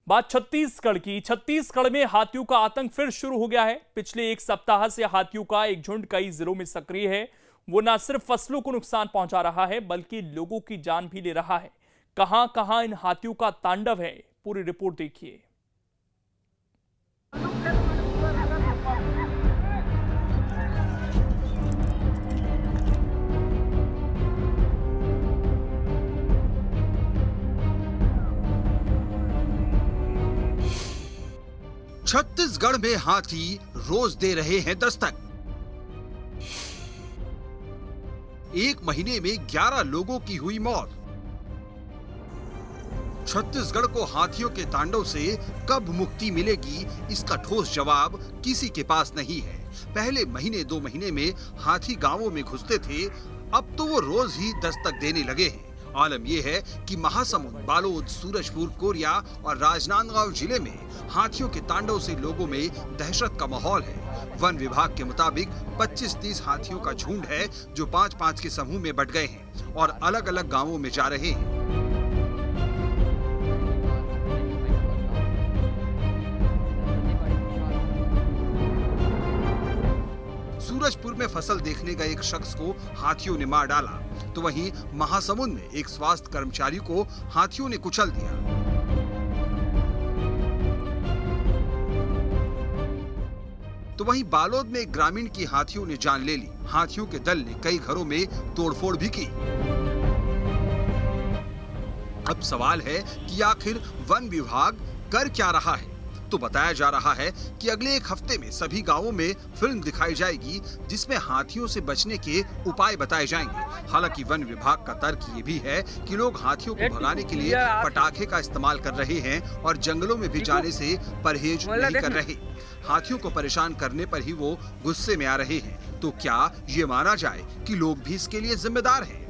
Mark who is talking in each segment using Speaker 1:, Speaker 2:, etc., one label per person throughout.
Speaker 1: बात छत्तीसगढ़ की। छत्तीसगढ़ में हाथियों का आतंक फिर शुरू हो गया है। पिछले एक सप्ताह से हाथियों का एक झुंड कई जिलों में सक्रिय है। वो न सिर्फ फसलों को नुकसान पहुंचा रहा है बल्कि लोगों की जान भी ले रहा है। कहां कहां इन हाथियों का तांडव है, पूरी रिपोर्ट देखिए।
Speaker 2: छत्तीसगढ़ में हाथी रोज दे रहे हैं दस्तक। एक महीने में 11 लोगों की हुई मौत। छत्तीसगढ़ को हाथियों के तांडव से कब मुक्ति मिलेगी, इसका ठोस जवाब किसी के पास नहीं है। पहले महीने 2 महीने में हाथी गांवों में घुसते थे, अब तो वो रोज ही दस्तक देने लगे हैं। आलम यह है कि महासमुंद, बालोद, सूरजपुर, कोरिया और राजनांदगांव जिले में हाथियों के तांडव से लोगों में दहशत का माहौल है। वन विभाग के मुताबिक 25-30 हाथियों का झुंड है जो 5-5 के समूह में बट गए हैं और अलग अलग गांवों में जा रहे हैं। सूरजपुर में फसल देखने गए एक शख्स को हाथियों ने मार डाला, तो वहीं महासमुंद में एक स्वास्थ्य कर्मचारी को हाथियों ने कुचल दिया। तो वहीं बालोद में एक ग्रामीण की हाथियों ने जान ले ली। हाथियों के दल ने कई घरों में तोड़फोड़ भी की। अब सवाल है कि आखिर वन विभाग कर क्या रहा है। तो बताया जा रहा है कि अगले एक हफ्ते में सभी गांवों में फिल्म दिखाई जाएगी जिसमें हाथियों से बचने के उपाय बताए जाएंगे। हालांकि वन विभाग का तर्क ये भी है कि लोग हाथियों को भगाने के लिए पटाखे का इस्तेमाल कर रहे हैं और जंगलों में भी जाने से परहेज नहीं कर रहे। हाथियों को परेशान करने पर ही वो गुस्से में आ रहे हैं। तो क्या ये माना जाए कि लोग भी इसके लिए जिम्मेदार हैं?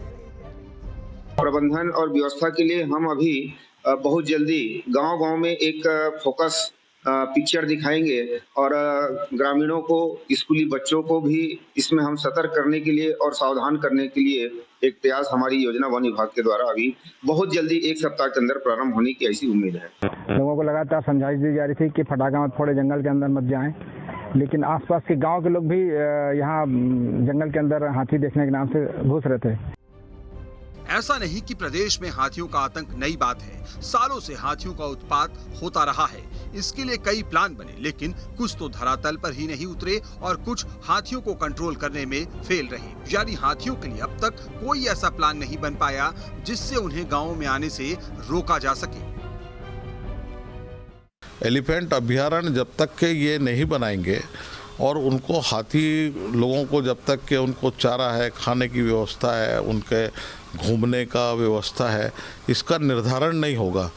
Speaker 3: प्रबंधन और व्यवस्था के लिए हम अभी बहुत जल्दी गांव-गांव में एक फोकस पिक्चर दिखाएंगे और ग्रामीणों को, स्कूली बच्चों को भी इसमें हम सतर्क करने के लिए और सावधान करने के लिए एक प्रयास हमारी योजना वन विभाग के द्वारा अभी बहुत जल्दी एक सप्ताह के अंदर प्रारंभ होने की ऐसी उम्मीद है।
Speaker 4: लोगों को लगातार समझाइश दी जा रही थी कि फटाखा मत फोड़े, जंगल के अंदर मत जाएं, लेकिन आसपास के गांव के लोग भी यहाँ जंगल के अंदर हाथी देखने के नाम से घुस रहे थे।
Speaker 2: ऐसा नहीं कि प्रदेश में हाथियों का आतंक नई बात है। सालों से हाथियों का उत्पात होता रहा है। इसके लिए कई प्लान बने, लेकिन कुछ तो धरातल पर ही नहीं उतरे और कुछ हाथियों को कंट्रोल करने में फेल रहे। यानी हाथियों के लिए अब तक कोई ऐसा प्लान नहीं बन पाया जिससे उन्हें गांवों में आने से रोका जा सके।
Speaker 5: एलिफेंट अभ्यारण्य जब तक के ये नहीं बनाएंगे और उनको हाथी लोगों को जब तक के उनको चारा है, खाने की व्यवस्था है, उनके घूमने का व्यवस्था है, इसका निर्धारण नहीं होगा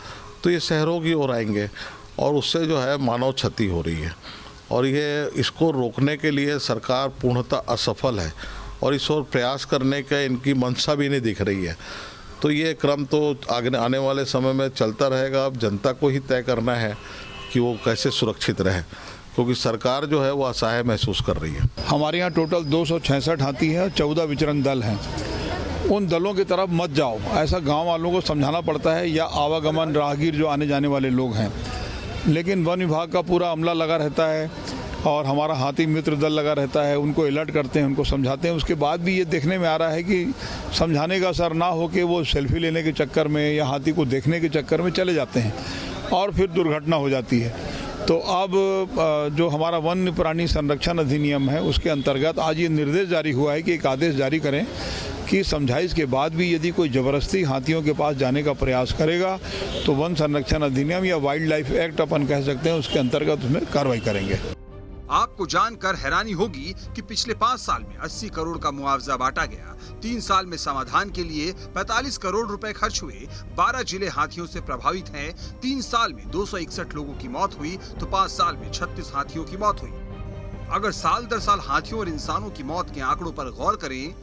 Speaker 5: तो ये शहरों की ओर आएंगे और उससे जो है मानव क्षति हो रही है। और ये इसको रोकने के लिए सरकार पूर्णतः असफल है और इस ओर प्रयास करने का इनकी मंशा भी नहीं दिख रही है। तो ये क्रम तो आने वाले समय में चलता रहेगा। अब जनता को ही तय करना है कि वो कैसे सुरक्षित रहे, क्योंकि सरकार जो है वो असहाय महसूस कर रही है।
Speaker 6: हमारे यहाँ टोटल 266 हाथी है और 14 विचरण दल हैं। उन दलों की तरफ मत जाओ, ऐसा गांव वालों को समझाना पड़ता है, या आवागमन राहगीर जो आने जाने वाले लोग हैं। लेकिन वन विभाग का पूरा अमला लगा रहता है और हमारा हाथी मित्र दल लगा रहता है। उनको अलर्ट करते हैं, उनको समझाते हैं। उसके बाद भी ये देखने में आ रहा है कि समझाने का असर ना हो के वो सेल्फी लेने के चक्कर में या हाथी को देखने के चक्कर में चले जाते हैं और फिर दुर्घटना हो जाती है। तो अब जो हमारा वन्य प्राणी संरक्षण अधिनियम है उसके अंतर्गत आज ये निर्देश जारी हुआ है कि एक आदेश जारी करें कि समझाइश के बाद भी यदि कोई जबरदस्ती हाथियों के पास जाने का प्रयास करेगा तो वन संरक्षण अधिनियम या वाइल्ड लाइफ एक्ट अपन कह सकते हैं, उसके अंतर्गत उसमें कार्रवाई करेंगे।
Speaker 2: आपको जानकर हैरानी होगी कि पिछले 5 साल में 80 करोड़ का मुआवजा बांटा गया। 3 साल में समाधान के लिए 45 करोड़ रुपए खर्च हुए। 12 जिले हाथियों से प्रभावित हैं। 3 साल में 261 लोगों की मौत हुई तो 5 साल में 36 हाथियों की मौत हुई। अगर साल दर साल हाथियों और इंसानों की मौत के आंकड़ों पर गौर करें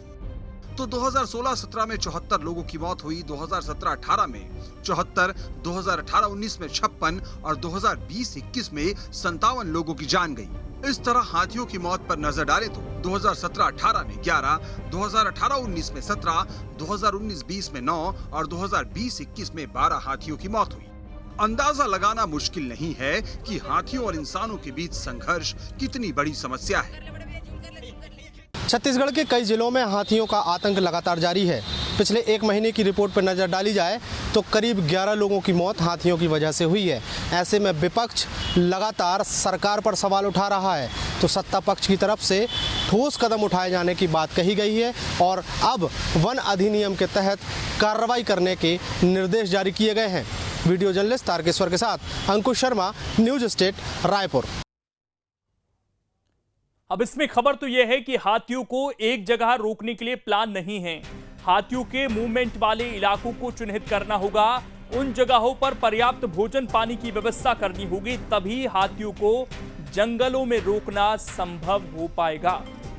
Speaker 2: तो 2016-17 में 74 लोगों की मौत हुई, 2017-18 में 74, 2018-19 में 56 और 2020-21 में 57 लोगों की जान गई। इस तरह हाथियों की मौत पर नजर डालें तो 2017-18 में 11, 2018-19 में 17, 2019-20 में 9 और 2020-21 में 12 हाथियों की मौत हुई। अंदाजा लगाना मुश्किल नहीं है कि हाथियों और इंसानों के बीच संघर्ष कितनी बड़ी समस्या है।
Speaker 7: छत्तीसगढ़ के कई जिलों में हाथियों का आतंक लगातार जारी है। पिछले एक महीने की रिपोर्ट पर नजर डाली जाए तो करीब 11 लोगों की मौत हाथियों की वजह से हुई है। ऐसे में विपक्ष लगातार सरकार पर सवाल उठा रहा है, तो सत्ता पक्ष की तरफ से ठोस कदम उठाए जाने की बात कही गई है और अब वन अधिनियम के तहत कार्रवाई करने के निर्देश जारी किए गए हैं। वीडियो जर्नलिस्ट तारकेश्वर के साथ अंकुश शर्मा, न्यूज स्टेट, रायपुर।
Speaker 1: अब इसमें खबर तो यह है कि हाथियों को एक जगह रोकने के लिए प्लान नहीं है। हाथियों के मूवमेंट वाले इलाकों को चिन्हित करना होगा, उन जगहों पर पर्याप्त भोजन पानी की व्यवस्था करनी होगी, तभी हाथियों को जंगलों में रोकना संभव हो पाएगा।